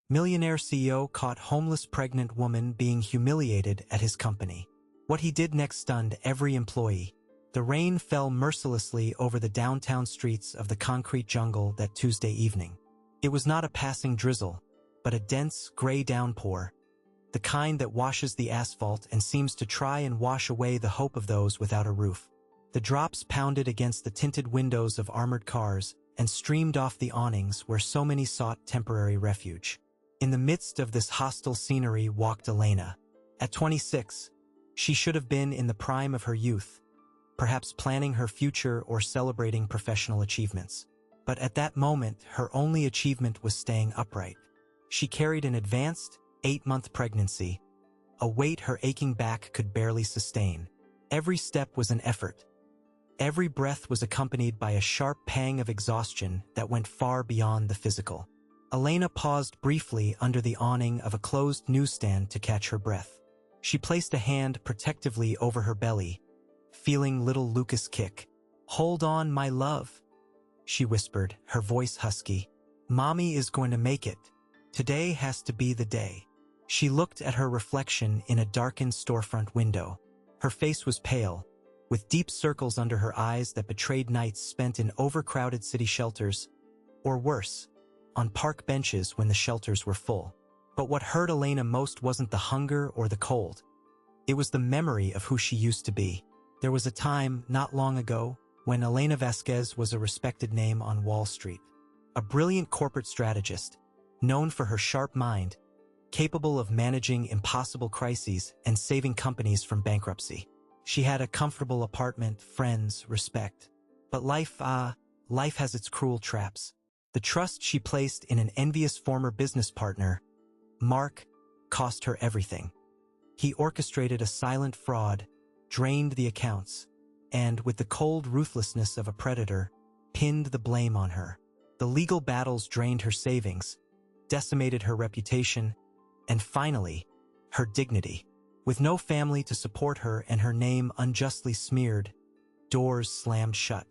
Millionaire CEO caught homeless pregnant woman being humiliated at his company. What he did next stunned every employee. The rain fell mercilessly over the downtown streets of the concrete jungle that Tuesday evening. It was not a passing drizzle, but a dense, gray downpour, the kind that washes the asphalt and seems to try and wash away the hope of those without a roof. The drops pounded against the tinted windows of armored cars and streamed off the awnings where so many sought temporary refuge. In the midst of this hostile scenery walked Elena. At 26, she should have been in the prime of her youth, perhaps planning her future or celebrating professional achievements. But at that moment, her only achievement was staying upright. She carried an advanced, 8-month pregnancy, a weight her aching back could barely sustain. Every step was an effort. Every breath was accompanied by a sharp pang of exhaustion that went far beyond the physical. Elena paused briefly under the awning of a closed newsstand to catch her breath. She placed a hand protectively over her belly, feeling little Lucas kick. "Hold on, my love," she whispered, her voice husky. "Mommy is going to make it. Today has to be the day." She looked at her reflection in a darkened storefront window. Her face was pale, with deep circles under her eyes that betrayed nights spent in overcrowded city shelters, or worse, on park benches when the shelters were full. But what hurt Elena most wasn't the hunger or the cold. It was the memory of who she used to be. There was a time, not long ago, when Elena Vasquez was a respected name on Wall Street. A brilliant corporate strategist, known for her sharp mind, capable of managing impossible crises and saving companies from bankruptcy. She had a comfortable apartment, friends, respect. But life has its cruel traps. The trust she placed in an envious former business partner, Mark, cost her everything. He orchestrated a silent fraud, drained the accounts, and, with the cold ruthlessness of a predator, pinned the blame on her. The legal battles drained her savings, decimated her reputation, and finally, her dignity. With no family to support her and her name unjustly smeared, doors slammed shut.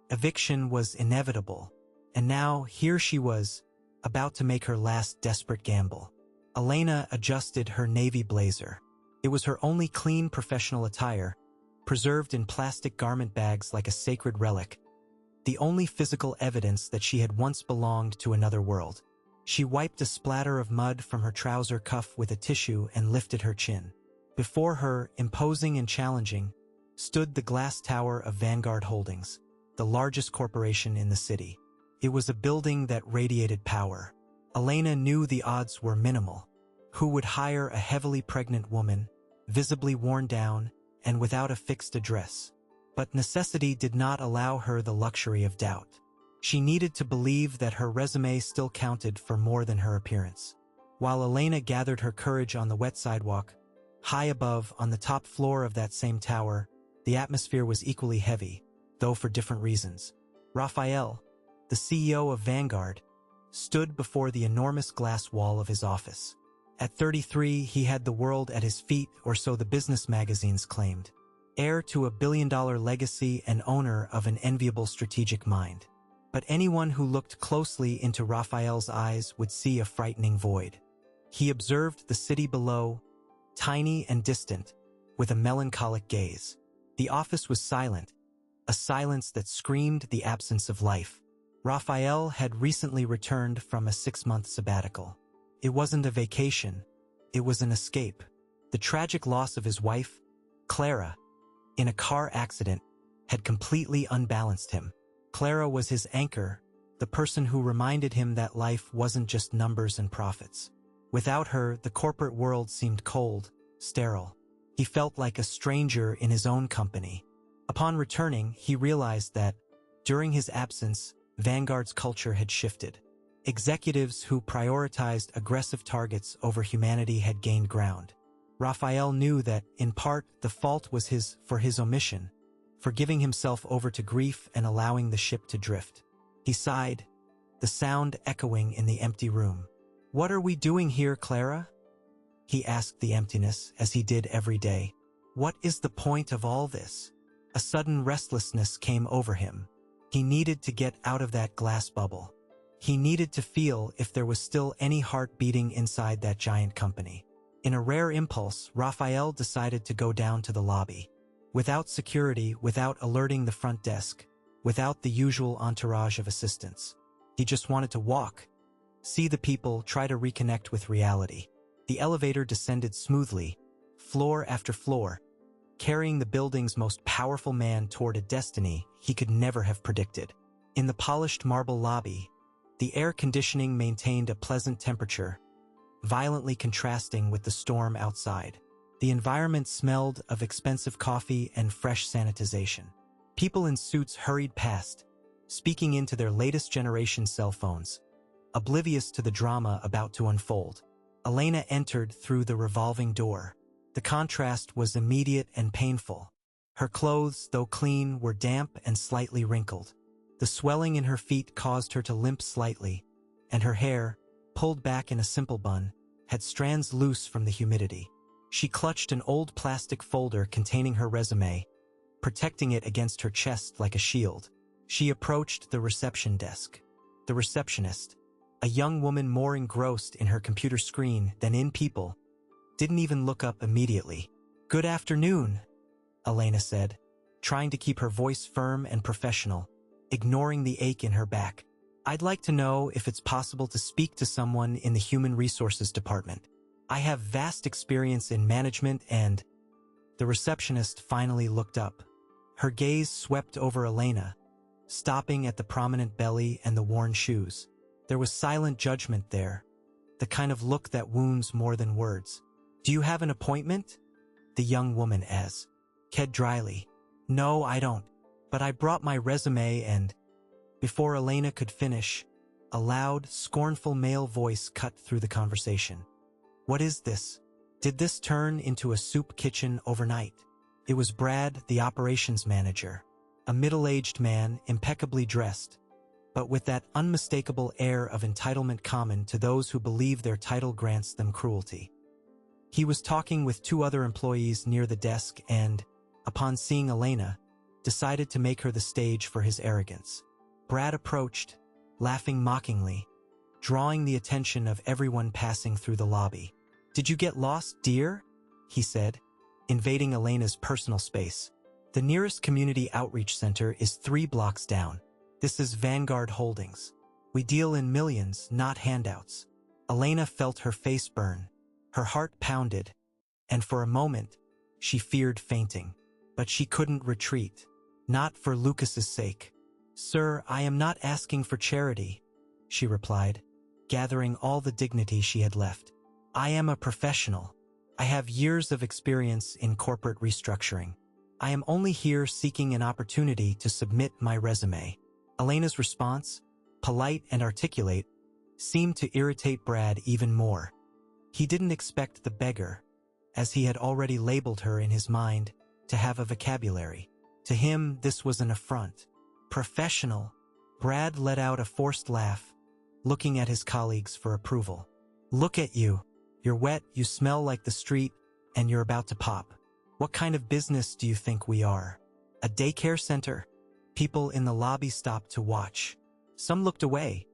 Eviction was inevitable, and now here she was, about to make her last desperate gamble. Elena adjusted her navy blazer. It was her only clean professional attire, preserved in plastic garment bags like a sacred relic, the only physical evidence that she had once belonged to another world. She wiped a splatter of mud from her trouser cuff with a tissue and lifted her chin. Before her, imposing and challenging, stood the glass tower of Vanguard Holdings, the largest corporation in the city. It was a building that radiated power. Elena knew the odds were minimal. Who would hire a heavily pregnant woman, visibly worn down, and without a fixed address? But necessity did not allow her the luxury of doubt. She needed to believe that her resume still counted for more than her appearance. While Elena gathered her courage on the wet sidewalk, high above, on the top floor of that same tower, the atmosphere was equally heavy, though for different reasons. Raphael, the CEO of Vanguard, stood before the enormous glass wall of his office. At 33, he had the world at his feet, or so the business magazines claimed. Heir to a billion-dollar legacy and owner of an enviable strategic mind. But anyone who looked closely into Raphael's eyes would see a frightening void. He observed the city below, tiny and distant, with a melancholic gaze. The office was silent, a silence that screamed the absence of life. Raphael had recently returned from a 6-month sabbatical. It wasn't a vacation, it was an escape. The tragic loss of his wife, Clara, in a car accident, had completely unbalanced him. Clara was his anchor, the person who reminded him that life wasn't just numbers and profits. Without her, the corporate world seemed cold, sterile. He felt like a stranger in his own company. Upon returning, he realized that, during his absence, Vanguard's culture had shifted. Executives who prioritized aggressive targets over humanity had gained ground. Raphael knew that, in part, the fault was for his omission, for giving himself over to grief and allowing the ship to drift. He sighed, the sound echoing in the empty room. "What are we doing here, Clara?" he asked the emptiness, as he did every day. "What is the point of all this?" A sudden restlessness came over him. He needed to get out of that glass bubble. He needed to feel if there was still any heart beating inside that giant company. In a rare impulse, Raphael decided to go down to the lobby. Without security, without alerting the front desk, without the usual entourage of assistants. He just wanted to walk, see the people, try to reconnect with reality. The elevator descended smoothly, floor after floor, carrying the building's most powerful man toward a destiny he could never have predicted. In the polished marble lobby, the air conditioning maintained a pleasant temperature, violently contrasting with the storm outside. The environment smelled of expensive coffee and fresh sanitization. People in suits hurried past, speaking into their latest generation cell phones, oblivious to the drama about to unfold. Elena entered through the revolving door. The contrast was immediate and painful. Her clothes, though clean, were damp and slightly wrinkled. The swelling in her feet caused her to limp slightly, and her hair, pulled back in a simple bun, had strands loose from the humidity. She clutched an old plastic folder containing her resume, protecting it against her chest like a shield. She approached the reception desk. The receptionist, a young woman more engrossed in her computer screen than in people, didn't even look up immediately. "Good afternoon," Elena said, trying to keep her voice firm and professional, ignoring the ache in her back. "I'd like to know if it's possible to speak to someone in the Human Resources Department. I have vast experience in management and—" The receptionist finally looked up. Her gaze swept over Elena, stopping at the prominent belly and the worn shoes. There was silent judgment there, the kind of look that wounds more than words. "Do you have an appointment?" the young woman asked dryly. "No, I don't. But I brought my resume and—" Before Elena could finish, a loud, scornful male voice cut through the conversation. "What is this? Did this turn into a soup kitchen overnight?" It was Brad, the operations manager, a middle-aged man, impeccably dressed, but with that unmistakable air of entitlement common to those who believe their title grants them cruelty. He was talking with two other employees near the desk and, upon seeing Elena, decided to make her the stage for his arrogance. Brad approached, laughing mockingly, drawing the attention of everyone passing through the lobby. "Did you get lost, dear?" he said, invading Elena's personal space. "The nearest community outreach center is 3 blocks down. This is Vanguard Holdings. We deal in millions, not handouts." Elena felt her face burn. Her heart pounded, and for a moment, she feared fainting. But she couldn't retreat. Not for Lucas's sake. "Sir, I am not asking for charity," she replied, gathering all the dignity she had left. "I am a professional. I have years of experience in corporate restructuring. I am only here seeking an opportunity to submit my resume." Elena's response, polite and articulate, seemed to irritate Brad even more. He didn't expect the beggar, as he had already labeled her in his mind, to have a vocabulary. To him, this was an affront. "Professional." Brad let out a forced laugh, looking at his colleagues for approval. "Look at you. You're wet, you smell like the street, and you're about to pop. What kind of business do you think we are? A daycare center?" People in the lobby stopped to watch. Some looked away,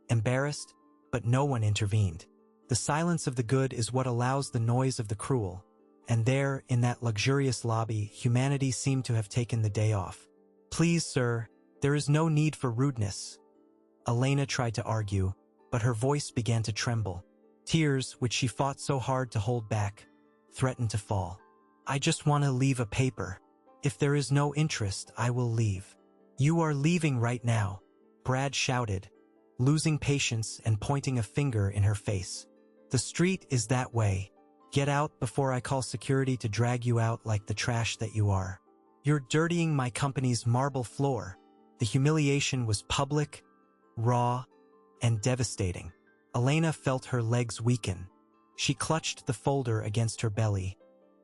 embarrassed, but no one intervened. The silence of the good is what allows the noise of the cruel, and there, in that luxurious lobby, humanity seemed to have taken the day off. "Please, sir, there is no need for rudeness." Elena tried to argue, but her voice began to tremble. Tears, which she fought so hard to hold back, threatened to fall. "I just want to leave a paper. If there is no interest, I will leave." "You are leaving right now," Brad shouted, losing patience and pointing a finger in her face. "The street is that way. Get out before I call security to drag you out like the trash that you are. You're dirtying my company's marble floor." The humiliation was public, raw, and devastating. Elena felt her legs weaken. She clutched the folder against her belly,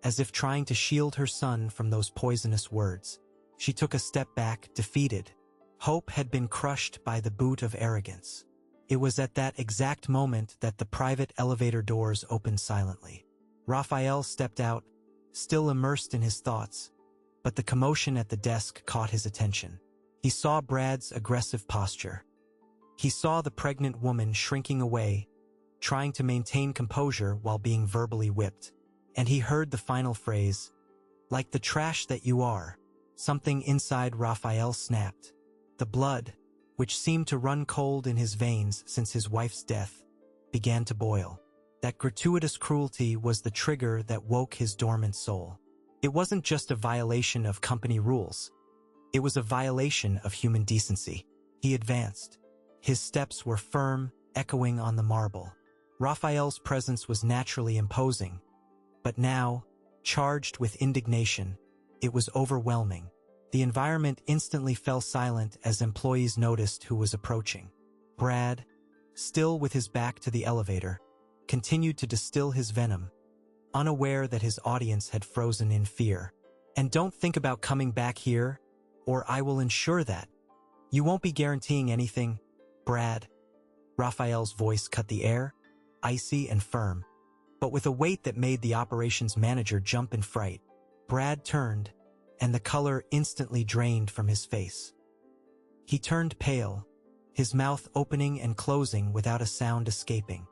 as if trying to shield her son from those poisonous words. She took a step back, defeated. Hope had been crushed by the boot of arrogance. It was at that exact moment that the private elevator doors opened silently. Raphael stepped out, still immersed in his thoughts, but the commotion at the desk caught his attention. He saw Brad's aggressive posture. He saw the pregnant woman shrinking away, trying to maintain composure while being verbally whipped. And he heard the final phrase, "Like the trash that you are." Something inside Raphael snapped. The blood, which seemed to run cold in his veins since his wife's death, began to boil. That gratuitous cruelty was the trigger that woke his dormant soul. It wasn't just a violation of company rules. It was a violation of human decency. He advanced. His steps were firm, echoing on the marble. Raphael's presence was naturally imposing, but now, charged with indignation, it was overwhelming. The environment instantly fell silent as employees noticed who was approaching. Brad, still with his back to the elevator, continued to distill his venom, unaware that his audience had frozen in fear. "And don't think about coming back here, or I will ensure that. You won't be guaranteeing anything, Brad." Raphael's voice cut the air, icy and firm, but with a weight that made the operations manager jump in fright. Brad turned, and the color instantly drained from his face. He turned pale, his mouth opening and closing without a sound escaping.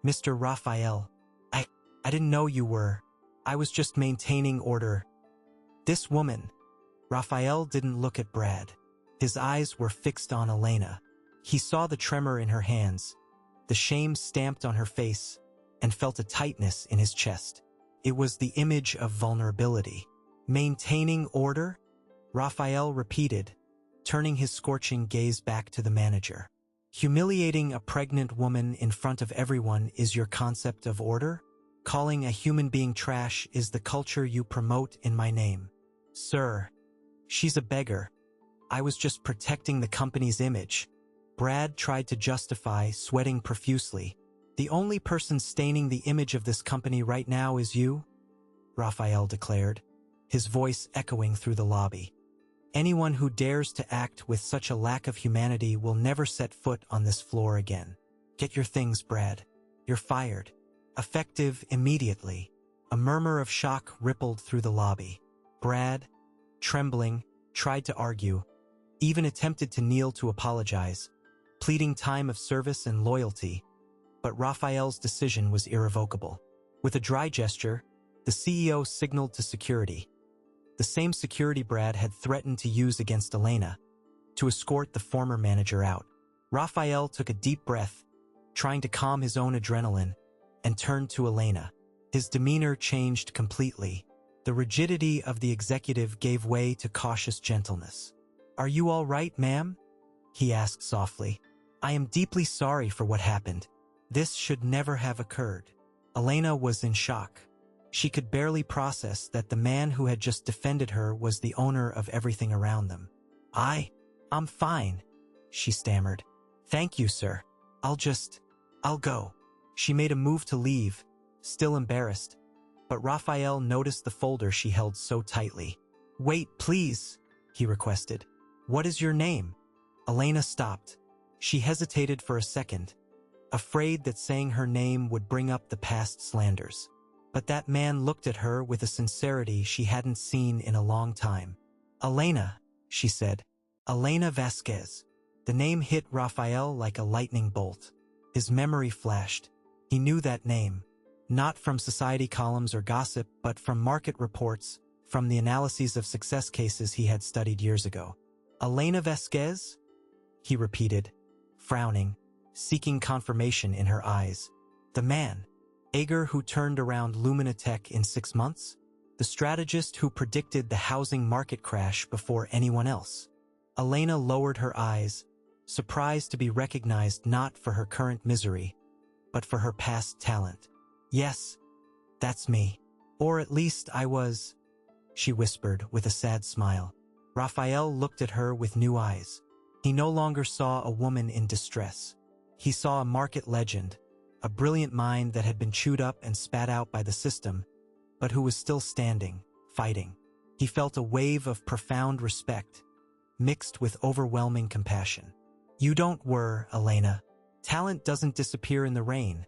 "Mr. Raphael, I didn't know you were. I was just maintaining order." This woman. Raphael didn't look at Brad. His eyes were fixed on Elena. He saw the tremor in her hands, the shame stamped on her face, and felt a tightness in his chest. It was the image of vulnerability. "Maintaining order?" Raphael repeated, turning his scorching gaze back to the manager. "Humiliating a pregnant woman in front of everyone is your concept of order? Calling a human being trash is the culture you promote in my name. Sir, she's a beggar. I was just protecting the company's image." Brad tried to justify, sweating profusely. "The only person staining the image of this company right now is you," Raphael declared, his voice echoing through the lobby. "Anyone who dares to act with such a lack of humanity will never set foot on this floor again. Get your things, Brad. You're fired. Effective immediately." A murmur of shock rippled through the lobby. Brad, trembling, tried to argue, even attempted to kneel to apologize, pleading time of service and loyalty, but Raphael's decision was irrevocable. With a dry gesture, the CEO signaled to security, the same security Brad had threatened to use against Elena, to escort the former manager out. Raphael took a deep breath, trying to calm his own adrenaline, and turned to Elena. His demeanor changed completely. The rigidity of the executive gave way to cautious gentleness. "Are you all right, ma'am?" he asked softly. "I am deeply sorry for what happened. This should never have occurred." Elena was in shock. She could barely process that the man who had just defended her was the owner of everything around them. I'm fine," she stammered. "Thank you, sir. I'll go." She made a move to leave, still embarrassed, but Raphael noticed the folder she held so tightly. "Wait, please," he requested. "What is your name?" Elena stopped. She hesitated for a second, afraid that saying her name would bring up the past slanders. But that man looked at her with a sincerity she hadn't seen in a long time. "Elena," she said. "Elena Vasquez." The name hit Raphael like a lightning bolt. His memory flashed. He knew that name, not from society columns or gossip, but from market reports, from the analyses of success cases he had studied years ago. "Elena Vasquez?" he repeated, frowning, seeking confirmation in her eyes. The man, Ager, who turned around Luminatech in 6 months? The strategist who predicted the housing market crash before anyone else? Elena lowered her eyes, surprised to be recognized not for her current misery, but for her past talent. "Yes, that's me. Or at least I was," she whispered with a sad smile. Raphael looked at her with new eyes. He no longer saw a woman in distress. He saw a market legend, a brilliant mind that had been chewed up and spat out by the system, but who was still standing, fighting. He felt a wave of profound respect, mixed with overwhelming compassion. "You don't worry, Elena. Talent doesn't disappear in the rain,"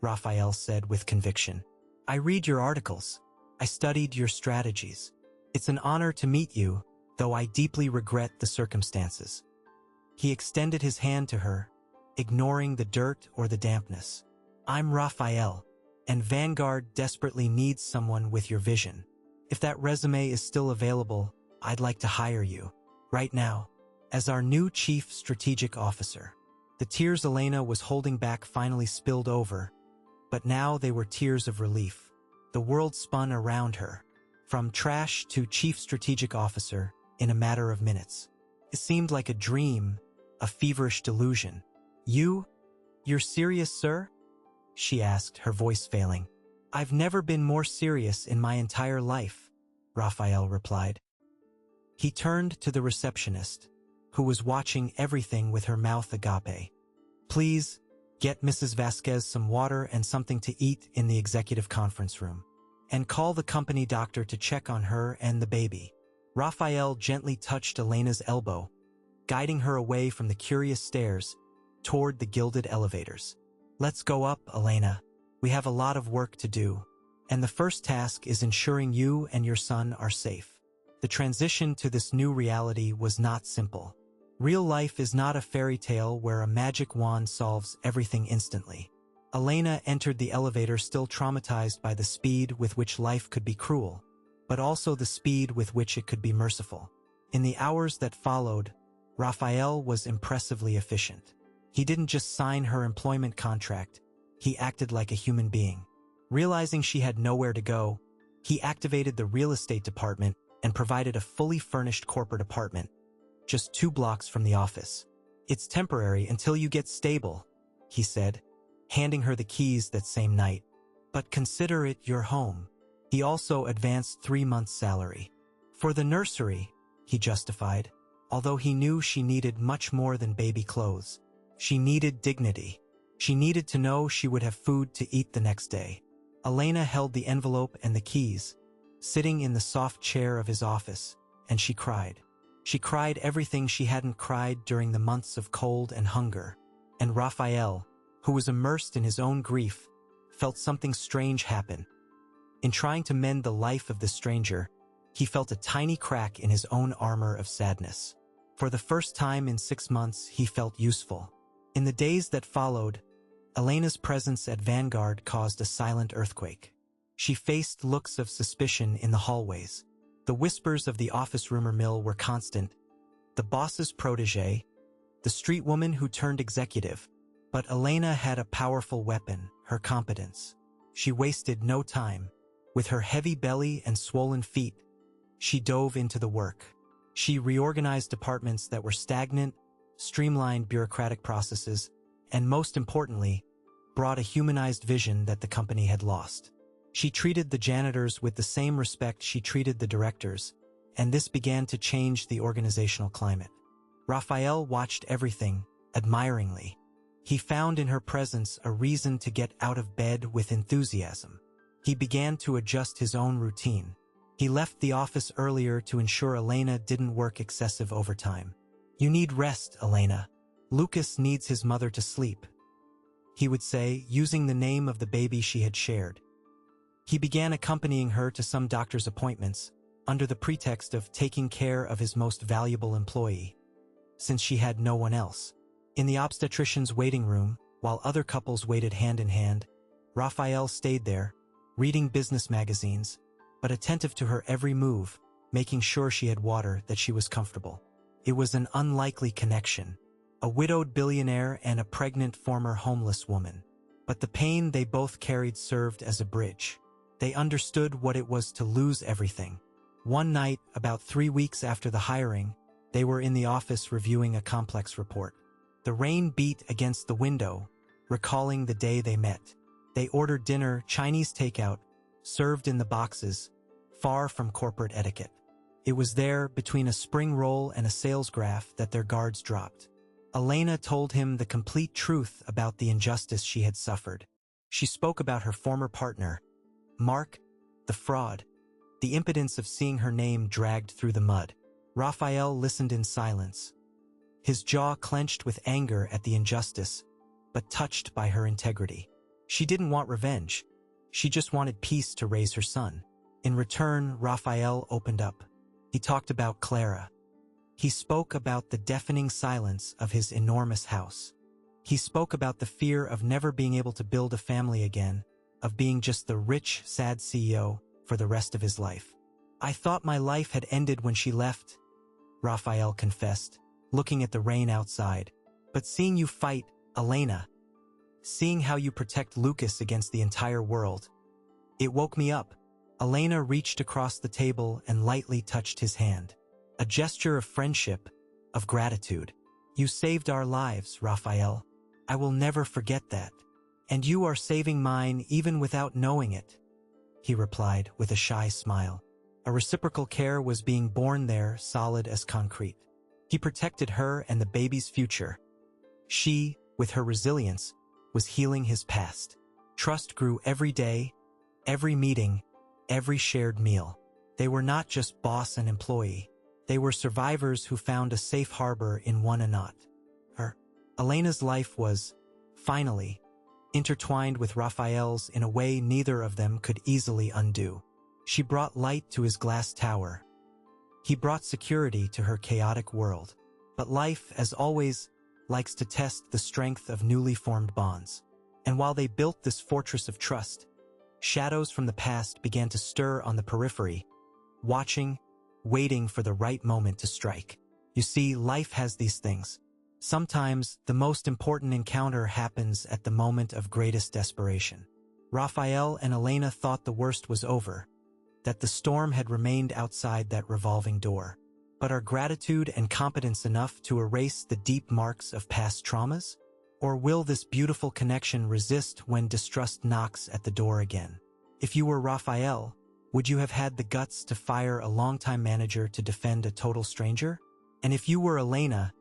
Raphael said with conviction. "I read your articles. I studied your strategies. It's an honor to meet you, though I deeply regret the circumstances." He extended his hand to her, ignoring the dirt or the dampness. "I'm Raphael, and Vanguard desperately needs someone with your vision. If that resume is still available, I'd like to hire you, right now, as our new Chief Strategic Officer." The tears Elena was holding back finally spilled over, but now they were tears of relief. The world spun around her, from trash to Chief Strategic Officer, in a matter of minutes. It seemed like a dream, a feverish delusion. You're serious, sir?" she asked, her voice failing. "I've never been more serious in my entire life," Raphael replied. He turned to the receptionist, who was watching everything with her mouth agape. "Please, get Mrs. Vasquez some water and something to eat in the executive conference room. And call the company doctor to check on her and the baby." Raphael gently touched Elena's elbow, guiding her away from the curious stairs toward the gilded elevators. "Let's go up, Elena. We have a lot of work to do. And the first task is ensuring you and your son are safe." The transition to this new reality was not simple. Real life is not a fairy tale where a magic wand solves everything instantly. Elena entered the elevator still traumatized by the speed with which life could be cruel, but also the speed with which it could be merciful. In the hours that followed, Raphael was impressively efficient. He didn't just sign her employment contract, he acted like a human being. Realizing she had nowhere to go, he activated the real estate department and provided a fully furnished corporate apartment, just 2 blocks from the office. "It's temporary until you get stable," he said, handing her the keys that same night. "But consider it your home." He also advanced 3 months' salary. "For the nursery," he justified, although he knew she needed much more than baby clothes. She needed dignity. She needed to know she would have food to eat the next day. Elena held the envelope and the keys, sitting in the soft chair of his office, and she cried. She cried everything she hadn't cried during the months of cold and hunger. And Raphael, who was immersed in his own grief, felt something strange happen. In trying to mend the life of the stranger, he felt a tiny crack in his own armor of sadness. For the first time in 6 months, he felt useful. In the days that followed, Elena's presence at Vanguard caused a silent earthquake. She faced looks of suspicion in the hallways. The whispers of the office rumor mill were constant. The boss's protege, the street woman who turned executive. But Elena had a powerful weapon, her competence. She wasted no time. With her heavy belly and swollen feet, she dove into the work. She reorganized departments that were stagnant, streamlined bureaucratic processes, and most importantly, brought a humanized vision that the company had lost. She treated the janitors with the same respect she treated the directors, and this began to change the organizational climate. Raphael watched everything, admiringly. He found in her presence a reason to get out of bed with enthusiasm. He began to adjust his own routine. He left the office earlier to ensure Elena didn't work excessive overtime. "You need rest, Elena. Lucas needs his mother to sleep," he would say, using the name of the baby she had shared. He began accompanying her to some doctor's appointments, under the pretext of taking care of his most valuable employee, since she had no one else. In the obstetrician's waiting room, while other couples waited hand in hand, Raphael stayed there, reading business magazines, but attentive to her every move, making sure she had water, that she was comfortable. It was an unlikely connection, a widowed billionaire and a pregnant former homeless woman. But the pain they both carried served as a bridge. They understood what it was to lose everything. One night, about 3 weeks after the hiring, they were in the office reviewing a complex report. The rain beat against the window, recalling the day they met. They ordered dinner, Chinese takeout, served in the boxes, far from corporate etiquette. It was there, between a spring roll and a sales graph, that their guards dropped. Elena told him the complete truth about the injustice she had suffered. She spoke about her former partner, Mark, the fraud, the impotence of seeing her name dragged through the mud. Raphael listened in silence, his jaw clenched with anger at the injustice, but touched by her integrity. She didn't want revenge. She just wanted peace to raise her son. In return, Raphael opened up. He talked about Clara. He spoke about the deafening silence of his enormous house. He spoke about the fear of never being able to build a family again, of being just the rich, sad CEO for the rest of his life. "I thought my life had ended when she left," Raphael confessed, looking at the rain outside. "But seeing you fight, Elena, seeing how you protect Lucas against the entire world, it woke me up." Elena reached across the table and lightly touched his hand. A gesture of friendship, of gratitude. "You saved our lives, Raphael. I will never forget that. And you are saving mine even without knowing it," he replied with a shy smile. A reciprocal care was being born there, solid as concrete. He protected her and the baby's future. She, with her resilience, was healing his past. Trust grew every day, every meeting, every shared meal. They were not just boss and employee. They were survivors who found a safe harbor in one another. Elena's life was, finally, intertwined with Raphael's in a way neither of them could easily undo. She brought light to his glass tower. He brought security to her chaotic world. But life, as always, likes to test the strength of newly formed bonds. And while they built this fortress of trust, shadows from the past began to stir on the periphery, watching, waiting for the right moment to strike. You see, life has these things. Sometimes, the most important encounter happens at the moment of greatest desperation. Raphael and Elena thought the worst was over, that the storm had remained outside that revolving door. But are gratitude and competence enough to erase the deep marks of past traumas? Or will this beautiful connection resist when distrust knocks at the door again? If you were Raphael, would you have had the guts to fire a longtime manager to defend a total stranger? And if you were Elena,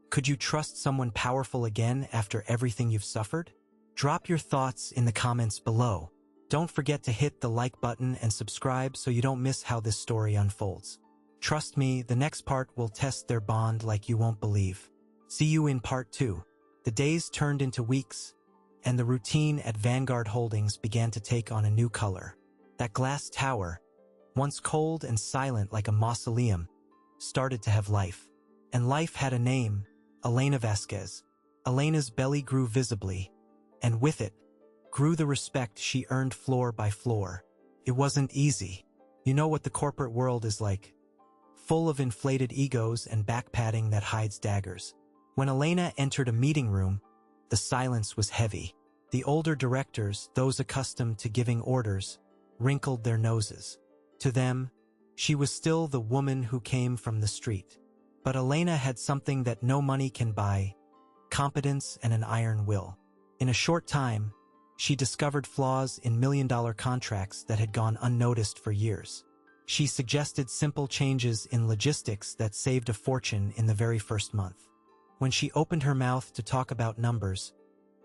could you trust someone powerful again after everything you've suffered? Drop your thoughts in the comments below. Don't forget to hit the like button and subscribe so you don't miss how this story unfolds. Trust me, the next part will test their bond like you won't believe. See you in part 2. The days turned into weeks, and the routine at Vanguard Holdings began to take on a new color. That glass tower, once cold and silent like a mausoleum, started to have life. And life had a name, Elena Vasquez. Elena's belly grew visibly, and with it, grew the respect she earned floor by floor. It wasn't easy. You know what the corporate world is like. Full of inflated egos and back-patting that hides daggers. When Elena entered a meeting room, the silence was heavy. The older directors, those accustomed to giving orders, wrinkled their noses. To them, she was still the woman who came from the street. But Elena had something that no money can buy: competence and an iron will. In a short time, she discovered flaws in million-dollar contracts that had gone unnoticed for years. She suggested simple changes in logistics that saved a fortune in the very first month. When she opened her mouth to talk about numbers,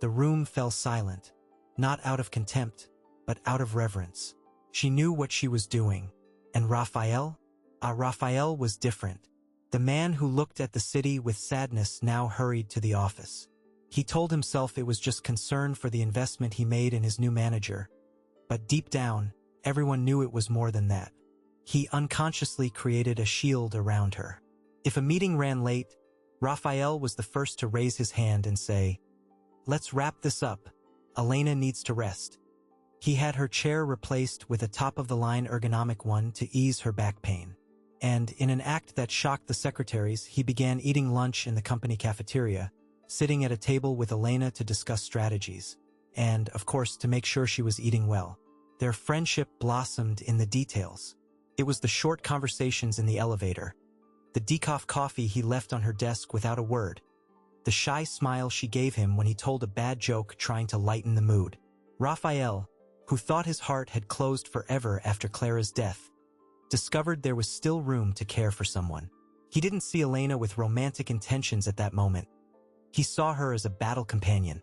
the room fell silent, not out of contempt, but out of reverence. She knew what she was doing. And Raphael? Raphael was different. The man who looked at the city with sadness now hurried to the office. He told himself it was just concern for the investment he made in his new manager. But deep down, everyone knew it was more than that. He unconsciously created a shield around her. If a meeting ran late, Raphael was the first to raise his hand and say, "Let's wrap this up. Elena needs to rest." He had her chair replaced with a top-of-the-line ergonomic one to ease her back pain. And in an act that shocked the secretaries, he began eating lunch in the company cafeteria, sitting at a table with Elena to discuss strategies, and, of course, to make sure she was eating well. Their friendship blossomed in the details. It was the short conversations in the elevator, the decaf coffee he left on her desk without a word, the shy smile she gave him when he told a bad joke trying to lighten the mood. Raphael, who thought his heart had closed forever after Clara's death, discovered there was still room to care for someone. He didn't see Elena with romantic intentions at that moment. He saw her as a battle companion,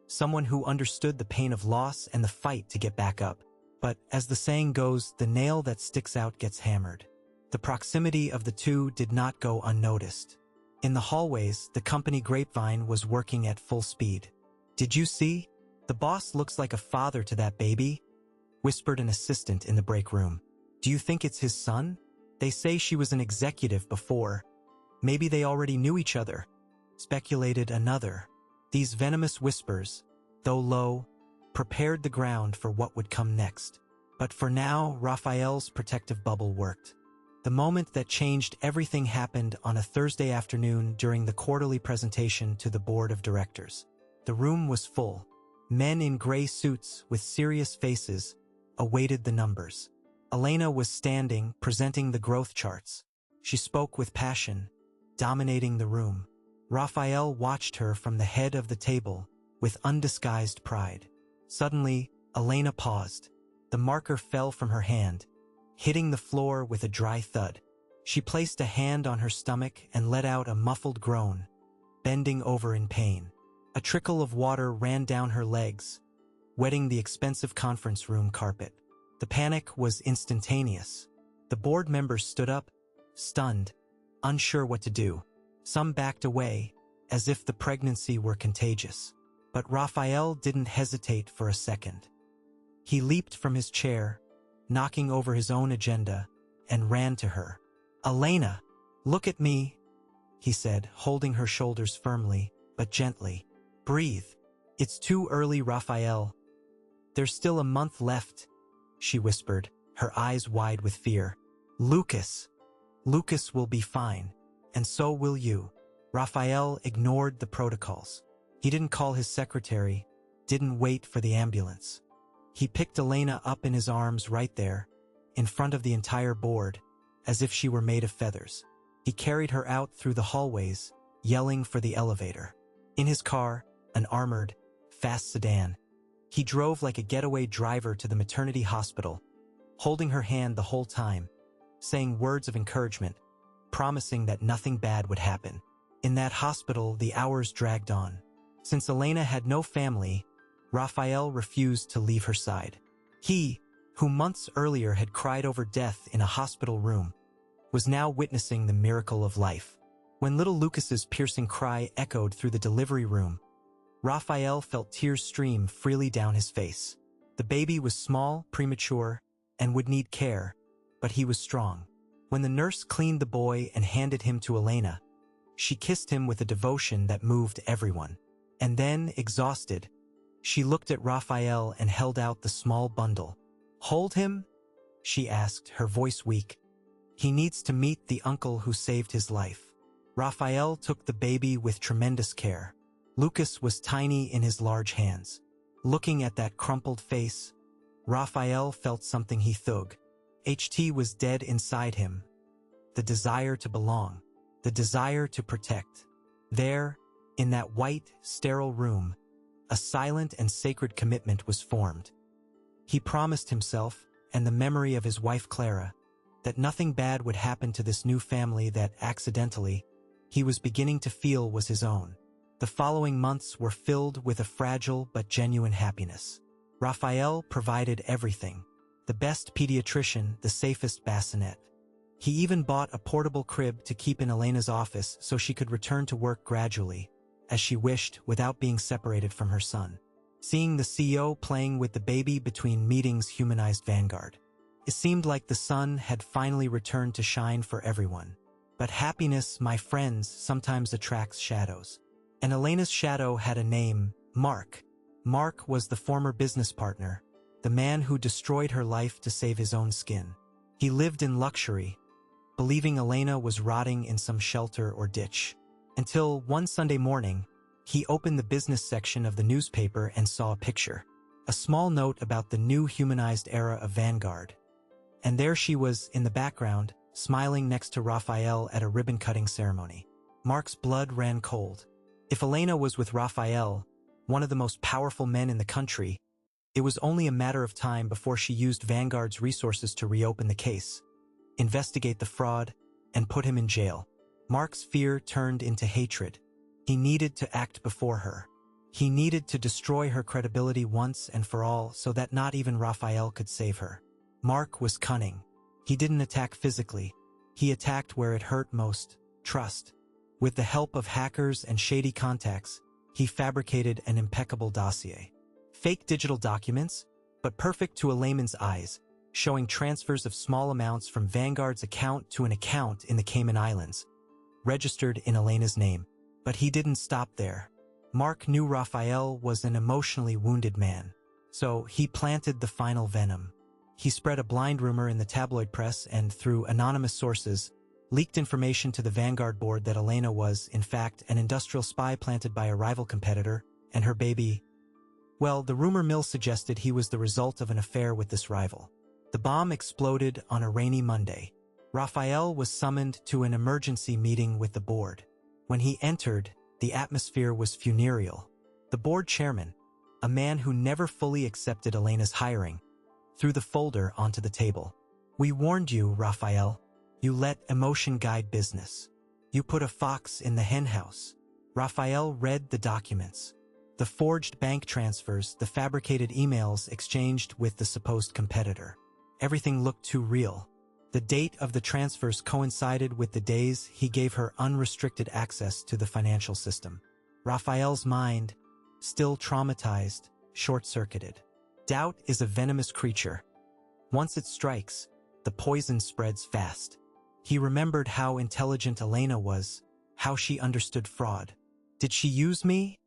someone who understood the pain of loss and the fight to get back up. But, as the saying goes, the nail that sticks out gets hammered. The proximity of the two did not go unnoticed. In the hallways, the company grapevine was working at full speed. "Did you see? The boss looks like a father to that baby," whispered an assistant in the break room. "Do you think it's his son? They say she was an executive before. Maybe they already knew each other," speculated another. These venomous whispers, though low, prepared the ground for what would come next. But for now, Raphael's protective bubble worked. The moment that changed everything happened on a Thursday afternoon during the quarterly presentation to the board of directors. The room was full. Men in gray suits with serious faces awaited the numbers. Elena was standing, presenting the growth charts. She spoke with passion, dominating the room. Raphael watched her from the head of the table with undisguised pride. Suddenly, Elena paused. The marker fell from her hand, hitting the floor with a dry thud. She placed a hand on her stomach and let out a muffled groan, bending over in pain. A trickle of water ran down her legs, wetting the expensive conference room carpet. The panic was instantaneous. The board members stood up, stunned, unsure what to do. Some backed away, as if the pregnancy were contagious. But Raphael didn't hesitate for a second. He leaped from his chair, knocking over his own agenda, and ran to her. "Elena, look at me," he said, holding her shoulders firmly, but gently. "Breathe. It's too early, Raphael. There's still a month left," she whispered, her eyes wide with fear. Lucas will be fine, and so will you." Raphael ignored the protocols. He didn't call his secretary, didn't wait for the ambulance. He picked Elena up in his arms right there, in front of the entire board, as if she were made of feathers. He carried her out through the hallways, yelling for the elevator. In his car, an armored, fast sedan, he drove like a getaway driver to the maternity hospital, holding her hand the whole time, saying words of encouragement, promising that nothing bad would happen. In that hospital, the hours dragged on. Since Elena had no family, Raphael refused to leave her side. He, who months earlier had cried over death in a hospital room, was now witnessing the miracle of life. When little Lucas's piercing cry echoed through the delivery room, Raphael felt tears stream freely down his face. The baby was small, premature, and would need care, but he was strong. When the nurse cleaned the boy and handed him to Elena, she kissed him with a devotion that moved everyone. And then, exhausted, she looked at Raphael and held out the small bundle. "Hold him?" she asked, her voice weak. "He needs to meet the uncle who saved his life." Raphael took the baby with tremendous care. Lucas was tiny in his large hands. Looking at that crumpled face, Raphael felt something he thug. HT was dead inside him. The desire to belong, the desire to protect. There, in that white, sterile room, a silent and sacred commitment was formed. He promised himself, and the memory of his wife Clara, that nothing bad would happen to this new family that, accidentally, he was beginning to feel was his own. The following months were filled with a fragile but genuine happiness. Raphael provided everything: the best pediatrician, the safest bassinet. He even bought a portable crib to keep in Elena's office so she could return to work gradually, as she wished, without being separated from her son. Seeing the CEO playing with the baby between meetings humanized Vanguard. It seemed like the sun had finally returned to shine for everyone. But happiness, my friends, sometimes attracts shadows. And Elena's shadow had a name: Mark. Mark was the former business partner, the man who destroyed her life to save his own skin. He lived in luxury, believing Elena was rotting in some shelter or ditch. Until one Sunday morning, he opened the business section of the newspaper and saw a picture. A small note about the new humanized era of Vanguard. And there she was in the background, smiling next to Raphael at a ribbon-cutting ceremony. Mark's blood ran cold. If Elena was with Raphael, one of the most powerful men in the country, it was only a matter of time before she used Vanguard's resources to reopen the case, investigate the fraud, and put him in jail. Mark's fear turned into hatred. He needed to act before her. He needed to destroy her credibility once and for all so that not even Raphael could save her. Mark was cunning. He didn't attack physically. He attacked where it hurt most: trust. With the help of hackers and shady contacts, he fabricated an impeccable dossier. Fake digital documents, but perfect to a layman's eyes, showing transfers of small amounts from Vanguard's account to an account in the Cayman Islands, registered in Elena's name. But he didn't stop there. Mark knew Raphael was an emotionally wounded man, so he planted the final venom. He spread a blind rumor in the tabloid press and, through anonymous sources, leaked information to the Vanguard board that Elena was, in fact, an industrial spy planted by a rival competitor, and her baby. Well, the rumor mill suggested he was the result of an affair with this rival. The bomb exploded on a rainy Monday. Raphael was summoned to an emergency meeting with the board. When he entered, the atmosphere was funereal. The board chairman, a man who never fully accepted Elena's hiring, threw the folder onto the table. "We warned you, Raphael. You let emotion guide business. You put a fox in the henhouse." Raphael read the documents. The forged bank transfers, the fabricated emails exchanged with the supposed competitor. Everything looked too real. The date of the transfers coincided with the days he gave her unrestricted access to the financial system. Raphael's mind, still traumatized, short-circuited. Doubt is a venomous creature. Once it strikes, the poison spreads fast. He remembered how intelligent Elena was, how she understood fraud. Did she use me?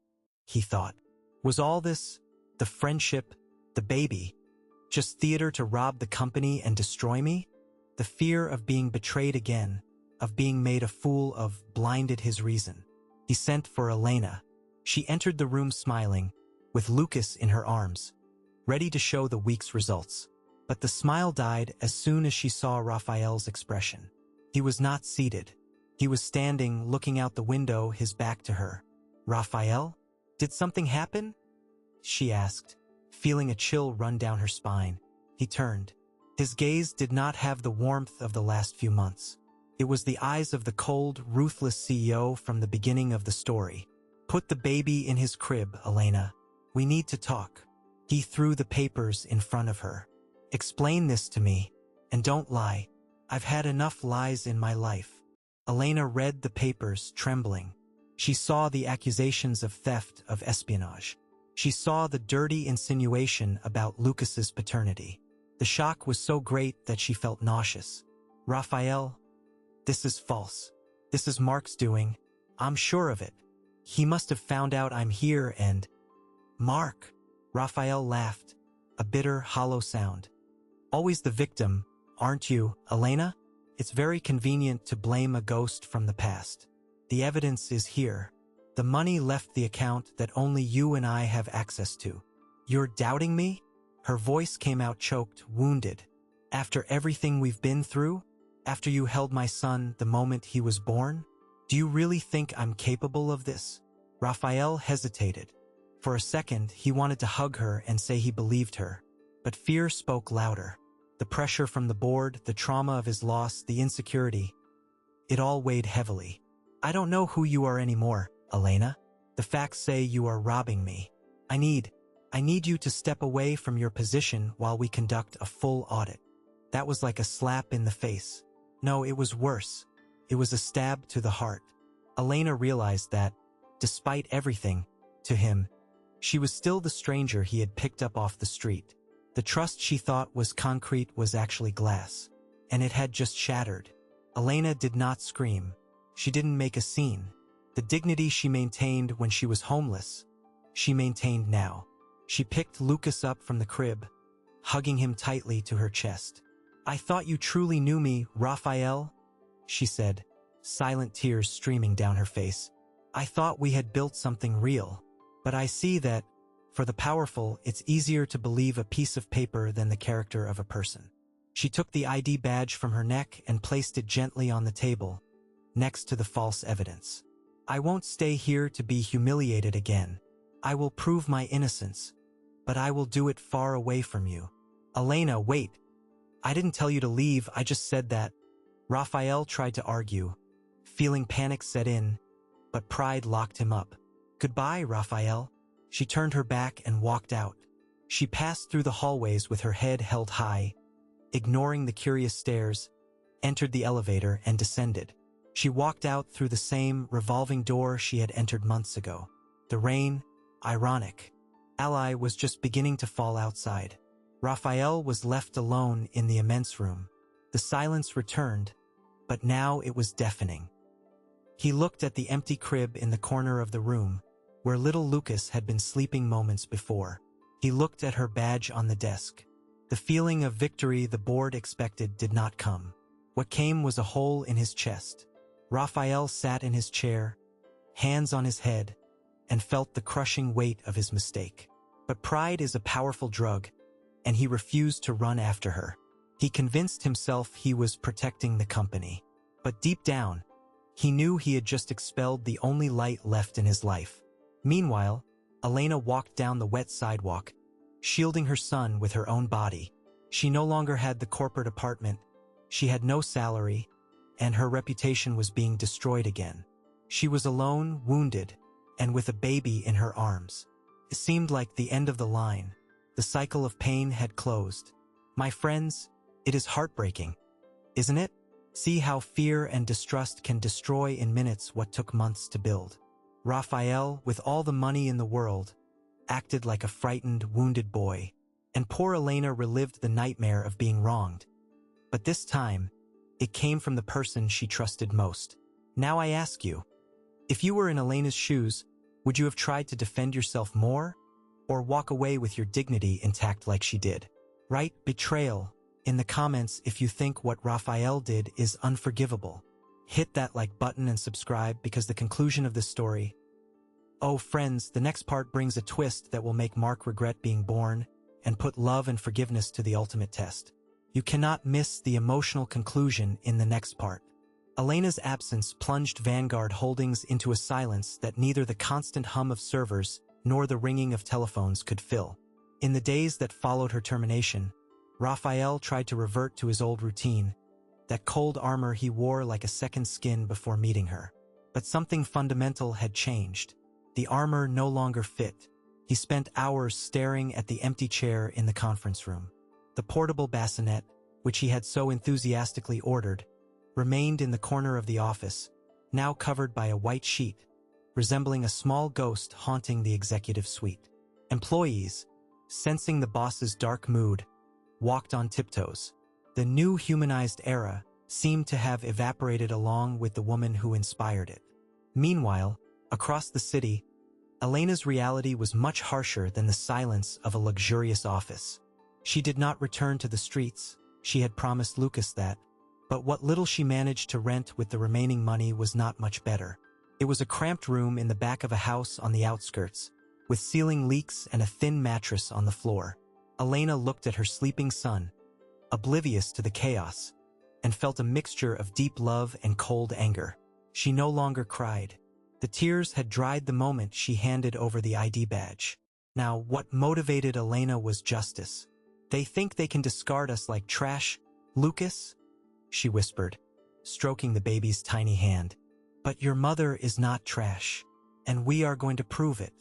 He thought. Was all this, the friendship, the baby, just theater to rob the company and destroy me? The fear of being betrayed again, of being made a fool of, blinded his reason. He sent for Elena. She entered the room smiling, with Lucas in her arms, ready to show the week's results. But the smile died as soon as she saw Raphael's expression. He was not seated. He was standing, looking out the window, his back to her. "Raphael? Did something happen?" she asked, feeling a chill run down her spine. He turned. His gaze did not have the warmth of the last few months. It was the eyes of the cold, ruthless CEO from the beginning of the story. "Put the baby in his crib, Elena. We need to talk." He threw the papers in front of her. "Explain this to me. And don't lie. I've had enough lies in my life." Elena read the papers, trembling. She saw the accusations of theft, of espionage. She saw the dirty insinuation about Lucas's paternity. The shock was so great that she felt nauseous. "Raphael, this is false. This is Mark's doing. I'm sure of it. He must have found out I'm here and—" "Mark!" Raphael laughed, a bitter, hollow sound. "Always the victim, aren't you, Elena? It's very convenient to blame a ghost from the past. The evidence is here. The money left the account that only you and I have access to. You're doubting me?" Her voice came out choked, wounded. "After everything we've been through? After you held my son the moment he was born? Do you really think I'm capable of this?" Raphael hesitated. For a second, he wanted to hug her and say he believed her. But fear spoke louder. The pressure from the board, the trauma of his loss, the insecurity. It all weighed heavily. "I don't know who you are anymore, Elena. The facts say you are robbing me. I need you to step away from your position while we conduct a full audit." That was like a slap in the face. No, it was worse. It was a stab to the heart. Elena realized that, despite everything, to him, she was still the stranger he had picked up off the street. The trust she thought was concrete was actually glass, and it had just shattered. Elena did not scream. She didn't make a scene. The dignity she maintained when she was homeless, she maintained now. She picked Lucas up from the crib, hugging him tightly to her chest. "I thought you truly knew me, Raphael," she said, silent tears streaming down her face. "I thought we had built something real. But I see that, for the powerful, it's easier to believe a piece of paper than the character of a person." She took the ID badge from her neck and placed it gently on the table, next to the false evidence. "I won't stay here to be humiliated again. I will prove my innocence, but I will do it far away from you." "Elena, wait. I didn't tell you to leave, I just said that." Raphael tried to argue, feeling panic set in, but pride locked him up. "Goodbye, Raphael." She turned her back and walked out. She passed through the hallways with her head held high, ignoring the curious stares, entered the elevator and descended. She walked out through the same revolving door she had entered months ago. The rain, ironic, ally was just beginning to fall outside. Raphael was left alone in the immense room. The silence returned, but now it was deafening. He looked at the empty crib in the corner of the room, where little Lucas had been sleeping moments before. He looked at her badge on the desk. The feeling of victory the board expected did not come. What came was a hole in his chest. Raphael sat in his chair, hands on his head, and felt the crushing weight of his mistake. But pride is a powerful drug, and he refused to run after her. He convinced himself he was protecting the company. But deep down, he knew he had just expelled the only light left in his life. Meanwhile, Elena walked down the wet sidewalk, shielding her son with her own body. She no longer had the corporate apartment, she had no salary, and her reputation was being destroyed again. She was alone, wounded, and with a baby in her arms. It seemed like the end of the line. The cycle of pain had closed. My friends, it is heartbreaking, isn't it? See how fear and distrust can destroy in minutes what took months to build. Raphael, with all the money in the world, acted like a frightened, wounded boy, and poor Elena relived the nightmare of being wronged. But this time, it came from the person she trusted most. Now I ask you, if you were in Elena's shoes, would you have tried to defend yourself more, or walk away with your dignity intact like she did? Write betrayal in the comments if you think what Raphael did is unforgivable. Hit that like button and subscribe because the conclusion of this story. Oh friends, the next part brings a twist that will make Mark regret being born and put love and forgiveness to the ultimate test. You cannot miss the emotional conclusion in the next part. Elena's absence plunged Vanguard Holdings into a silence that neither the constant hum of servers nor the ringing of telephones could fill. In the days that followed her termination, Raphael tried to revert to his old routine, that cold armor he wore like a second skin before meeting her. But something fundamental had changed. The armor no longer fit. He spent hours staring at the empty chair in the conference room. The portable bassinet, which he had so enthusiastically ordered, remained in the corner of the office, now covered by a white sheet, resembling a small ghost haunting the executive suite. Employees, sensing the boss's dark mood, walked on tiptoes. The new humanized era seemed to have evaporated along with the woman who inspired it. Meanwhile, across the city, Elena's reality was much harsher than the silence of a luxurious office. She did not return to the streets, she had promised Lucas that, but what little she managed to rent with the remaining money was not much better. It was a cramped room in the back of a house on the outskirts, with ceiling leaks and a thin mattress on the floor. Elena looked at her sleeping son, oblivious to the chaos, and felt a mixture of deep love and cold anger. She no longer cried. The tears had dried the moment she handed over the ID badge. Now, what motivated Elena was justice. They think they can discard us like trash, Lucas? She whispered, stroking the baby's tiny hand. But your mother is not trash, and we are going to prove it.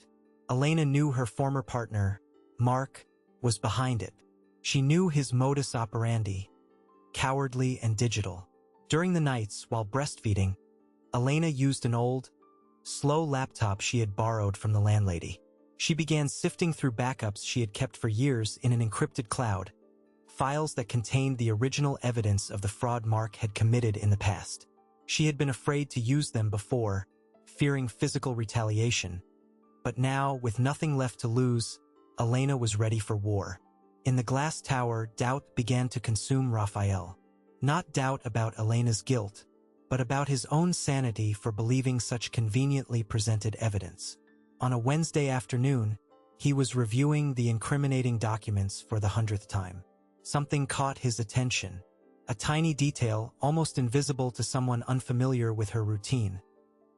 Elena knew her former partner, Mark, was behind it. She knew his modus operandi, cowardly and digital. During the nights while breastfeeding, Elena used an old, slow laptop she had borrowed from the landlady. She began sifting through backups she had kept for years in an encrypted cloud, files that contained the original evidence of the fraud Mark had committed in the past. She had been afraid to use them before, fearing physical retaliation. But now, with nothing left to lose, Elena was ready for war. In the glass tower, doubt began to consume Raphael. Not doubt about Elena's guilt, but about his own sanity for believing such conveniently presented evidence. On a Wednesday afternoon, he was reviewing the incriminating documents for the 100th time. Something caught his attention. A tiny detail, almost invisible to someone unfamiliar with her routine.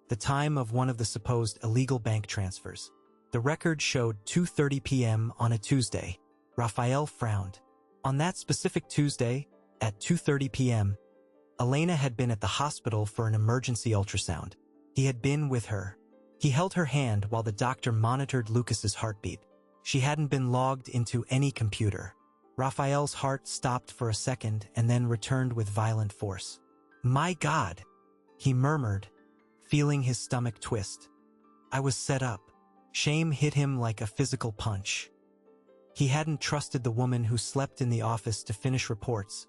The time of one of the supposed illegal bank transfers. The record showed 2:30 p.m. on a Tuesday. Raphael frowned. On that specific Tuesday, at 2:30 p.m., Elena had been at the hospital for an emergency ultrasound. He had been with her. He held her hand while the doctor monitored Lucas's heartbeat. She hadn't been logged into any computer. Raphael's heart stopped for a second and then returned with violent force. "My God," he murmured, feeling his stomach twist. "I was set up." Shame hit him like a physical punch. He hadn't trusted the woman who slept in the office to finish reports,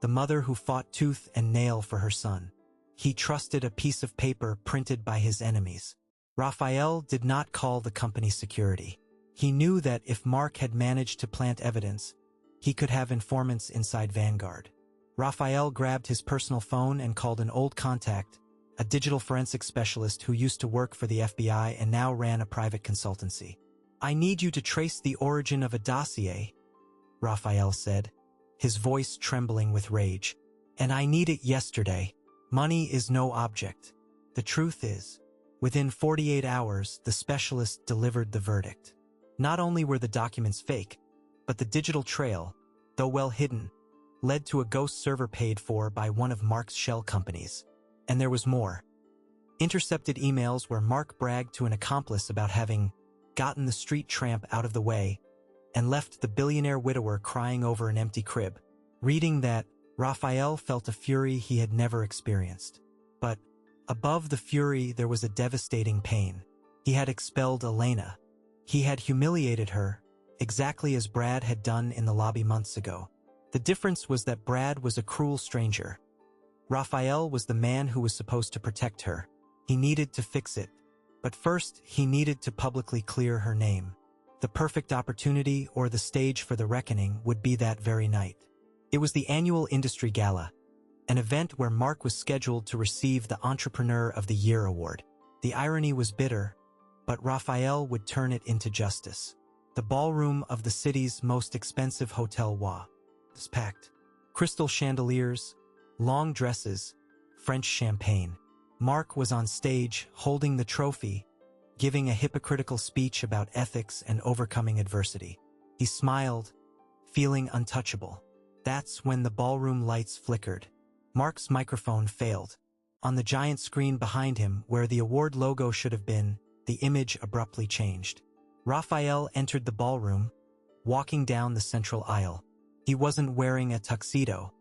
the mother who fought tooth and nail for her son. He trusted a piece of paper printed by his enemies. Raphael did not call the company security. He knew that if Mark had managed to plant evidence, he could have informants inside Vanguard. Raphael grabbed his personal phone and called an old contact, a digital forensics specialist who used to work for the FBI and now ran a private consultancy. "I need you to trace the origin of a dossier," Raphael said, his voice trembling with rage. "And I need it yesterday. Money is no object." The truth is, within 48 hours, the specialist delivered the verdict. Not only were the documents fake, but the digital trail, though well hidden, led to a ghost server paid for by one of Mark's shell companies. And there was more. Intercepted emails where Mark bragged to an accomplice about having gotten the street tramp out of the way and left the billionaire widower crying over an empty crib. Reading that, Raphael felt a fury he had never experienced. But above the fury, there was a devastating pain. He had expelled Elena. He had humiliated her, exactly as Brad had done in the lobby months ago. The difference was that Brad was a cruel stranger. Raphael was the man who was supposed to protect her. He needed to fix it. But first, he needed to publicly clear her name. The perfect opportunity or the stage for the reckoning would be that very night. It was the annual industry gala, an event where Mark was scheduled to receive the Entrepreneur of the Year award. The irony was bitter, but Raphael would turn it into justice. The ballroom of the city's most expensive hotel was packed. Crystal chandeliers, long dresses, French champagne. Mark was on stage holding the trophy, giving a hypocritical speech about ethics and overcoming adversity. He smiled, feeling untouchable. That's when the ballroom lights flickered. Mark's microphone failed. On the giant screen behind him, where the award logo should have been, the image abruptly changed. Raphael entered the ballroom, walking down the central aisle. He wasn't wearing a tuxedo.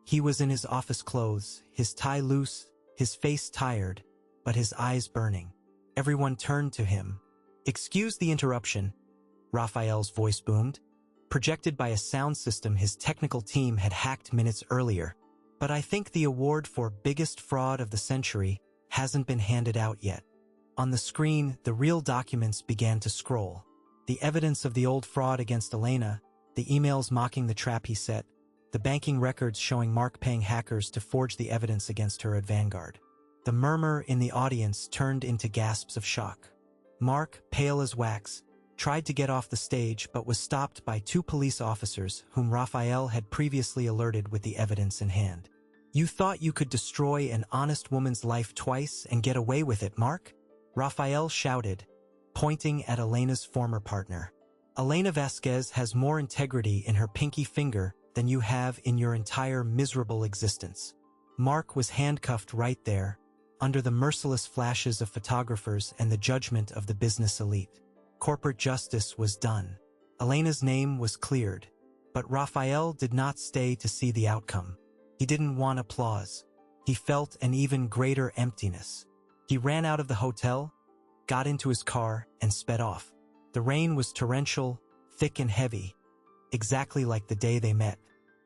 He was in his office clothes, his tie loose, his face tired, but his eyes burning. Everyone turned to him. "Excuse the interruption," Raphael's voice boomed. Projected by a sound system his technical team had hacked minutes earlier. "But I think the award for biggest fraud of the century hasn't been handed out yet." On the screen, the real documents began to scroll. The evidence of the old fraud against Elena, the emails mocking the trap he set, the banking records showing Mark paying hackers to forge the evidence against her at Vanguard. The murmur in the audience turned into gasps of shock. Mark, pale as wax, tried to get off the stage but was stopped by two police officers whom Raphael had previously alerted with the evidence in hand. "You thought you could destroy an honest woman's life twice and get away with it, Mark?" Raphael shouted, pointing at Elena's former partner. "Elena Vasquez has more integrity in her pinky finger than you have in your entire miserable existence." Mark was handcuffed right there, under the merciless flashes of photographers and the judgment of the business elite. Corporate justice was done. Elena's name was cleared, but Raphael did not stay to see the outcome. He didn't want applause. He felt an even greater emptiness. He ran out of the hotel, got into his car, and sped off. The rain was torrential, thick and heavy, exactly like the day they met.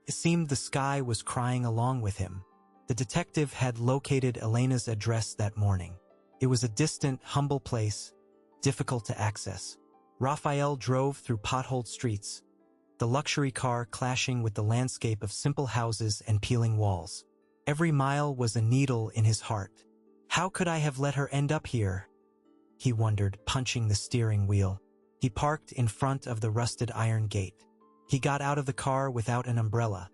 It seemed the sky was crying along with him. The detective had located Elena's address that morning. It was a distant, humble place, difficult to access. Raphael drove through potholed streets, the luxury car clashing with the landscape of simple houses and peeling walls. Every mile was a needle in his heart. How could I have let her end up here? He wondered, punching the steering wheel. He parked in front of the rusted iron gate. He got out of the car without an umbrella,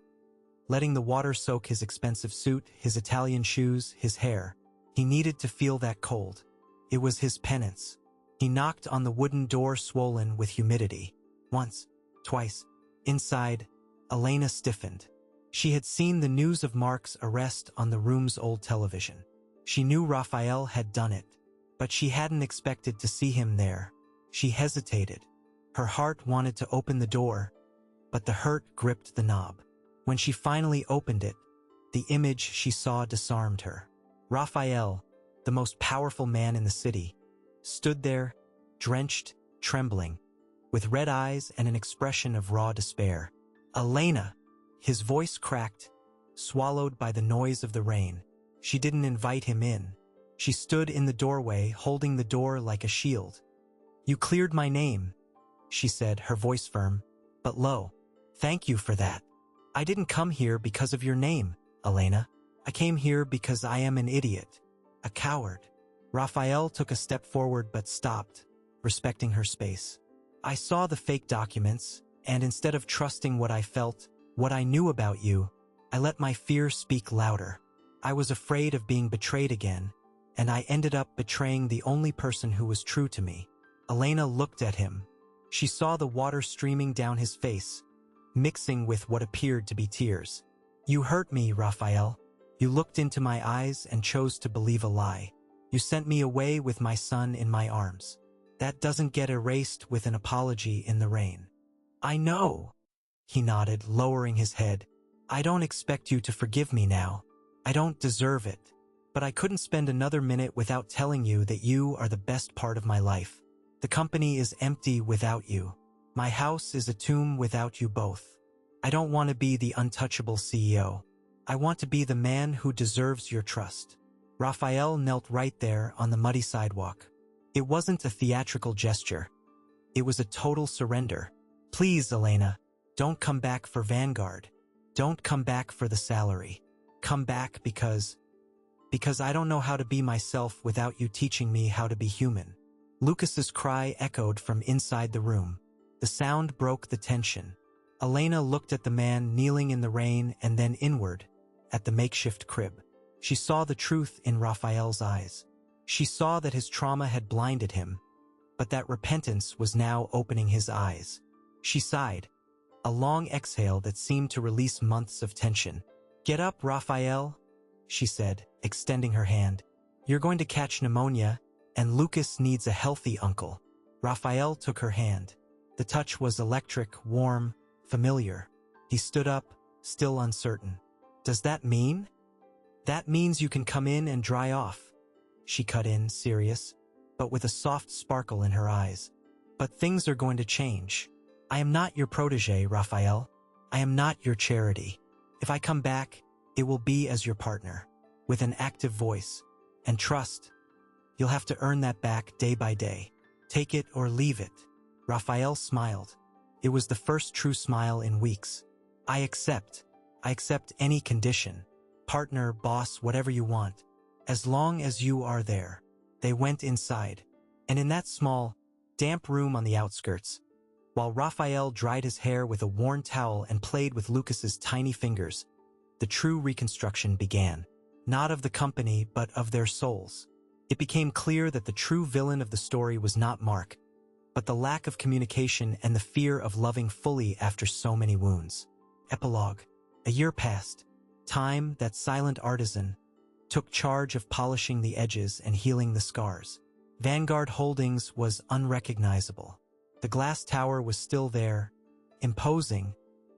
letting the water soak his expensive suit, his Italian shoes, his hair. He needed to feel that cold. It was his penance. He knocked on the wooden door swollen with humidity. Once, twice. Inside, Elena stiffened. She had seen the news of Mark's arrest on the room's old television. She knew Raphael had done it, but she hadn't expected to see him there. She hesitated. Her heart wanted to open the door, but the hurt gripped the knob. When she finally opened it, the image she saw disarmed her. Raphael, the most powerful man in the city, stood there, drenched, trembling, with red eyes and an expression of raw despair. "Elena!" His voice cracked, swallowed by the noise of the rain. She didn't invite him in. She stood in the doorway, holding the door like a shield. "You cleared my name," she said, her voice firm, but low. "Thank you for that. I didn't come here because of your name, Elena. I came here because I am an idiot. A coward." Raphael took a step forward but stopped, respecting her space. "I saw the fake documents, and instead of trusting what I felt, what I knew about you, I let my fear speak louder. I was afraid of being betrayed again, and I ended up betraying the only person who was true to me." Elena looked at him. She saw the water streaming down his face, mixing with what appeared to be tears. "You hurt me, Raphael. You looked into my eyes and chose to believe a lie. You sent me away with my son in my arms. That doesn't get erased with an apology in the rain." "I know," he nodded, lowering his head. "I don't expect you to forgive me now. I don't deserve it. But I couldn't spend another minute without telling you that you are the best part of my life. The company is empty without you. My house is a tomb without you both. I don't want to be the untouchable CEO. I want to be the man who deserves your trust." Raphael knelt right there on the muddy sidewalk. It wasn't a theatrical gesture. It was a total surrender. "Please, Elena, don't come back for Vanguard. Don't come back for the salary. Come back because I don't know how to be myself without you teaching me how to be human." Lucas's cry echoed from inside the room. The sound broke the tension. Elena looked at the man kneeling in the rain and then inward, at the makeshift crib. She saw the truth in Raphael's eyes. She saw that his trauma had blinded him, but that repentance was now opening his eyes. She sighed, a long exhale that seemed to release months of tension. "Get up, Raphael," she said, extending her hand. "You're going to catch pneumonia, and Lucas needs a healthy uncle." Raphael took her hand. The touch was electric, warm, familiar. He stood up, still uncertain. "Does that mean?" "That means you can come in and dry off," she cut in, serious, but with a soft sparkle in her eyes. "But things are going to change. I am not your protege, Raphael. I am not your charity. If I come back, it will be as your partner, with an active voice. And trust. You'll have to earn that back day by day. Take it or leave it." Raphael smiled. It was the first true smile in weeks. I accept any condition. Partner, boss, whatever you want. As long as you are there." They went inside. And in that small, damp room on the outskirts, while Raphael dried his hair with a worn towel and played with Lucas's tiny fingers, the true reconstruction began. Not of the company, but of their souls. It became clear that the true villain of the story was not Mark, but the lack of communication and the fear of loving fully after so many wounds. Epilogue. A year passed. Time, that silent artisan, took charge of polishing the edges and healing the scars. Vanguard Holdings was unrecognizable. The glass tower was still there, imposing,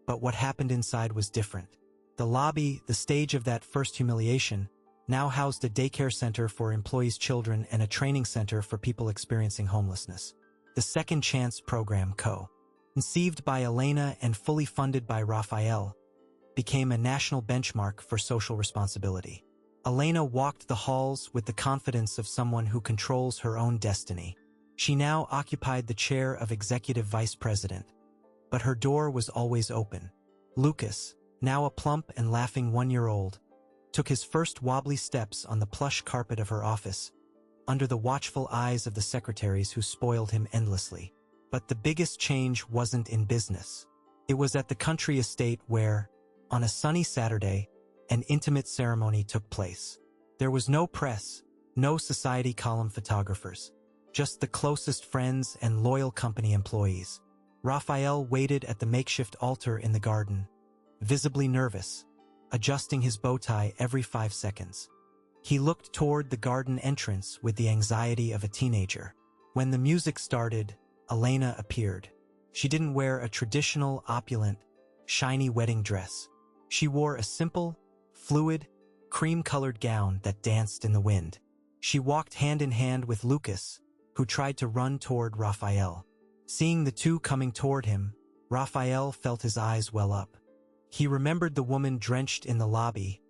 but what happened inside was different. The lobby, the stage of that first humiliation, now housed a daycare center for employees' children and a training center for people experiencing homelessness. The Second Chance program, conceived by Elena and fully funded by Raphael, became a national benchmark for social responsibility. Elena walked the halls with the confidence of someone who controls her own destiny. She now occupied the chair of executive vice president, but her door was always open. Lucas, now a plump and laughing 1-year-old, took his first wobbly steps on the plush carpet of her office, under the watchful eyes of the secretaries who spoiled him endlessly. But the biggest change wasn't in business. It was at the country estate where, on a sunny Saturday, an intimate ceremony took place. There was no press, no society column photographers, just the closest friends and loyal company employees. Raphael waited at the makeshift altar in the garden, visibly nervous, adjusting his bow tie every 5 seconds. He looked toward the garden entrance with the anxiety of a teenager. When the music started, Elena appeared. She didn't wear a traditional, opulent, shiny wedding dress. She wore a simple, fluid, cream-colored gown that danced in the wind. She walked hand in hand with Lucas, who tried to run toward Raphael. Seeing the two coming toward him, Raphael felt his eyes well up. He remembered the woman drenched in the lobby,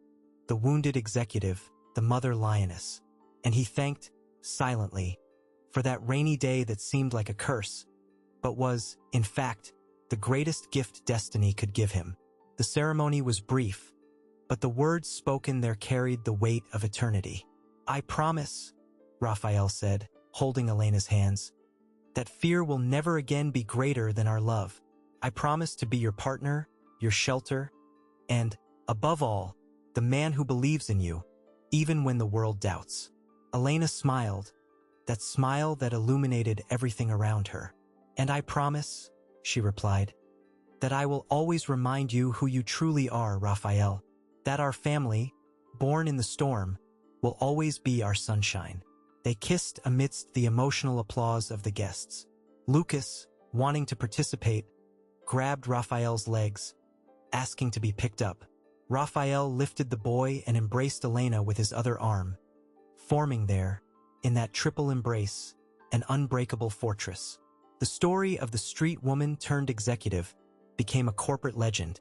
the wounded executive, the mother lioness. and he thanked, silently, for that rainy day that seemed like a curse, but was, in fact, the greatest gift destiny could give him. The ceremony was brief, but the words spoken there carried the weight of eternity. "I promise," Raphael said, holding Elena's hands, "that fear will never again be greater than our love. I promise to be your partner, your shelter, and, above all, the man who believes in you, even when the world doubts." Elena smiled, that smile that illuminated everything around her. "And I promise," she replied, "that I will always remind you who you truly are, Raphael, that our family, born in the storm, will always be our sunshine." They kissed amidst the emotional applause of the guests. Lucas, wanting to participate, grabbed Raphael's legs, asking to be picked up. Raphael lifted the boy and embraced Elena with his other arm, forming there, in that triple embrace, an unbreakable fortress. The story of the street woman turned executive became a corporate legend,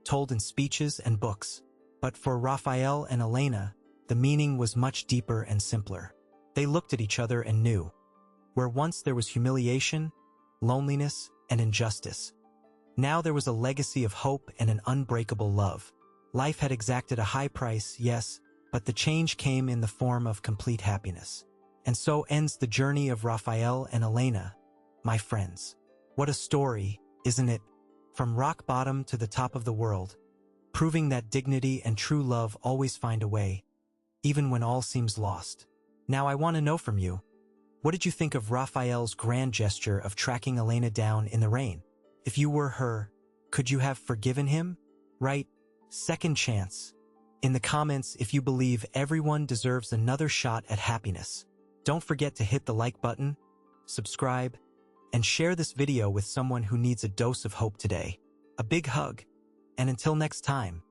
told in speeches and books. But for Raphael and Elena, the meaning was much deeper and simpler. They looked at each other and knew, where once there was humiliation, loneliness, and injustice, now there was a legacy of hope and an unbreakable love. Life had exacted a high price, yes, but the change came in the form of complete happiness. And so ends the journey of Raphael and Elena, my friends. What a story, isn't it? From rock bottom to the top of the world, proving that dignity and true love always find a way, even when all seems lost. Now I want to know from you, what did you think of Raphael's grand gesture of tracking Elena down in the rain? If you were her, could you have forgiven him? Write, "Second chance" in the comments if you believe everyone deserves another shot at happiness. Don't forget to hit the like button, subscribe, and share this video with someone who needs a dose of hope today. A big hug, and until next time.